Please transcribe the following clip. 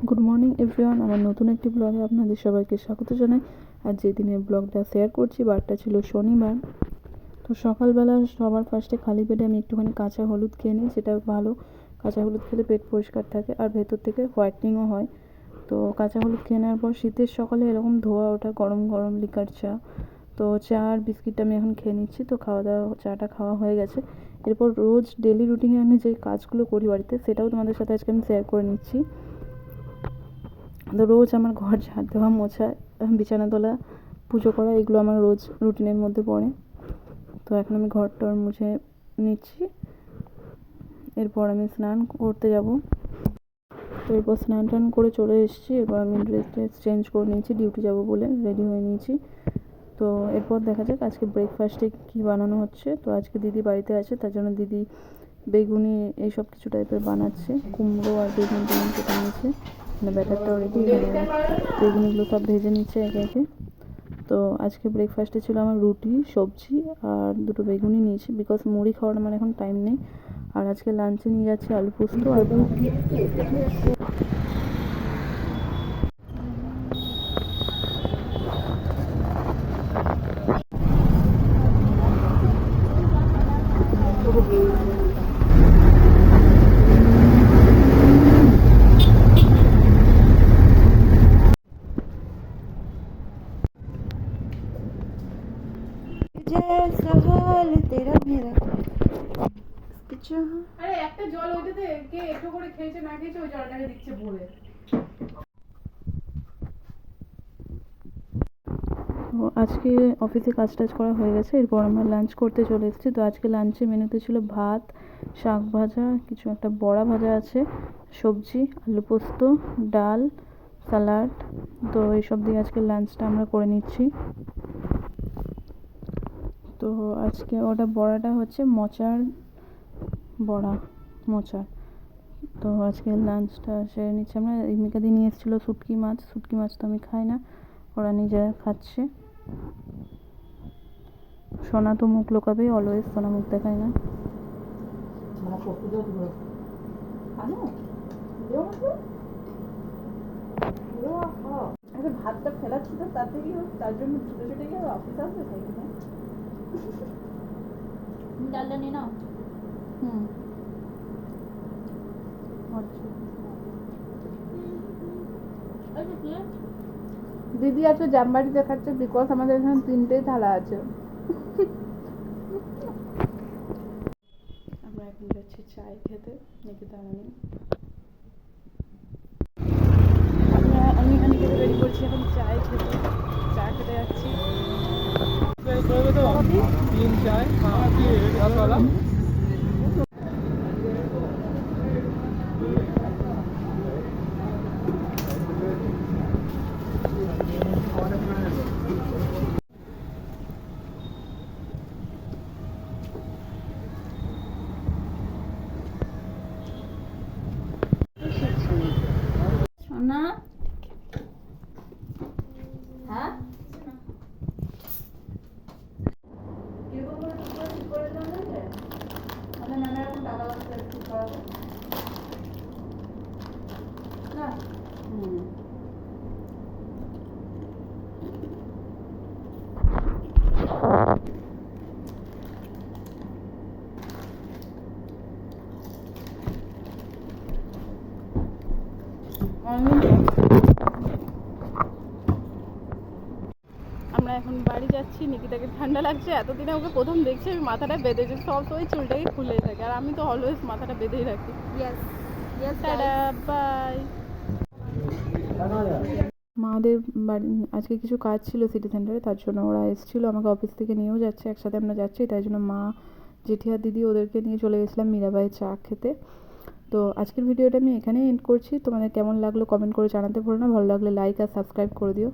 Good morning everyone, আমার নতুন একটি ব্লগে আপনাদের সবাইকে স্বাগত জানাই। আর যে দিনের ব্লগটা শেয়ার করছি বারটা ছিল শনিবার। তো সকালবেলা সবার ফার্স্টে খালি পেটে আমি একটুখানি কাঁচা হলুদ খেয়ে নিই, সেটা ভালো। কাঁচা হলুদ খেলে পেট পরিষ্কার থাকে আর ভেতর থেকে হোয়াইটনিংও হয়। তো কাঁচা হলুদ খেয়ে নেওয়ার পর শীতের সকালে এরকম ধোয়া ওঠা গরম গরম লিকার চা, তো চা আর বিস্কিটটা আমি এখন খেয়ে নিচ্ছি। তো খাওয়া দাওয়া চাটা খাওয়া হয়ে গেছে। এরপর রোজ ডেলি রুটিনে আমি যে কাজগুলো করি বাড়িতে, সেটাও তোমাদের সাথে আজকে আমি শেয়ার করে নিচ্ছি। তো রোজ আমার ঘর ঝাড় দেওয়া, মোছা, বিছানা তোলা, পুজো করা, এগুলো আমার রোজ রুটিনের মধ্যে পড়ে। তো এখন আমি ঘরটা মুছে নিচ্ছি। এরপর আমি স্নান করতে যাব। তো এরপর স্নান টান করে চলে এসেছি। এরপর আমি ড্রেস চেঞ্জ করে নিয়েছি, ডিউটি যাব বলে রেডি হয়ে নিয়েছি। তো এরপর দেখা যাক আজকে ব্রেকফাস্টে কী বানানো হচ্ছে। তো আজকে দিদি বাড়িতে আছে, তার জন্য দিদি বেগুনি এইসব কিছু টাইপের বানাচ্ছে। কুমড়ো আর বেগুন কেটে নিয়েছে, মানে ব্যাটারটাও রেডি, বেগুনিগুলো সব ভেজে নিচ্ছে একে একে। তো আজকে ব্রেকফাস্টে ছিল আমার রুটি, সবজি আর দুটো বেগুনি নিয়েছি, বিকজ মুড়ি খাওয়ার আমার এখন টাইম নেই। আর আজকে লাঞ্চে নিয়ে যাচ্ছি আলু পোস্ত আর ভাত। जैसा हाल तेरा मेरा কিছু। আরে একটা জল ওইটাতে কে একটু করে খেয়েছে না খেয়েছে ওই জলটাকে দিচ্ছে ভরে। তো আজকে অফিসে কাজ টাজ করা হয়ে গেছে। এরপর আমরা লাঞ্চ করতে চলে এসেছি। তো আজকে লাঞ্চে মেনুতে ছিল ভাত, শাক ভাজা, কিছু একটা বড়া ভাজা আছে, সবজি, আলু পোস্ত, ডাল, স্যালাড। তো এইসব দিয়ে আজকে লাঞ্চটা আমরা করে নিচ্ছি। তো আজকে ওটা বড়াটা হচ্ছে মোচার বড়া, মোচার। তো আজকে লাঞ্চটা সেরে নিচ্ছি আমরা। ইমিকাদি নিয়ে এসেছিলো শুটকি মাছ, শুটকি মাছ তো আমি খাই না, ওরা নিজেরা খাচ্ছে। সোনা তো মুখ লোকাবে, অলওয়েজ সোনা মুখ দেখায় না। ভাতটা ফেলাচ্ছি তো তাতে কি হোক, তার জন্য ছুটে ছুটে গিয়ে অফিস আসবে তাই না। ডালটা নিয়ে নাও। দিদি আজকে জামবাড়ি দেখাচ্ছে, বিকজ আমাদের এখানে 3টেই থালা আছে। আমরা এখন যাচ্ছি চায় খেতে, নিকিতা আমি এখানে খেতে রেডি করছি, এখন চায় খেতে, চা খেতে যাচ্ছি। না হ্যাঁ আমরা এখন বাড়ি যাচ্ছি। নিকিতাকে ঠান্ডা লাগছে, এতদিনে ওকে প্রথম দেখছি আমি মাথাটা বেঁধেছি, সব সময় চুলটাকে খুলেই থাকে, আর আমি তো অলওয়েজ মাথাটা বেঁধেই রাখি। Tata, bye. মাদের বাড়ি আজকে কিছু কাজ ছিল সিটি সেন্টারে, তার জন্য ওরা এসেছিলো, আমাকে অফিস থেকে নিয়েও যাচ্ছে, একসাথে আমরা যাচ্ছি। তাই জন্য মা, জেঠি আর দিদি ওদেরকে নিয়ে চলে গেছিলাম মীরাবাই চা খেতে। তো আজকের ভিডিওটা আমি এখানেই এন্ড করছি। তোমাদের কেমন লাগলো কমেন্ট করে জানাতে ভুলো না, ভালো লাগলে লাইক আর সাবস্ক্রাইব করে দিও।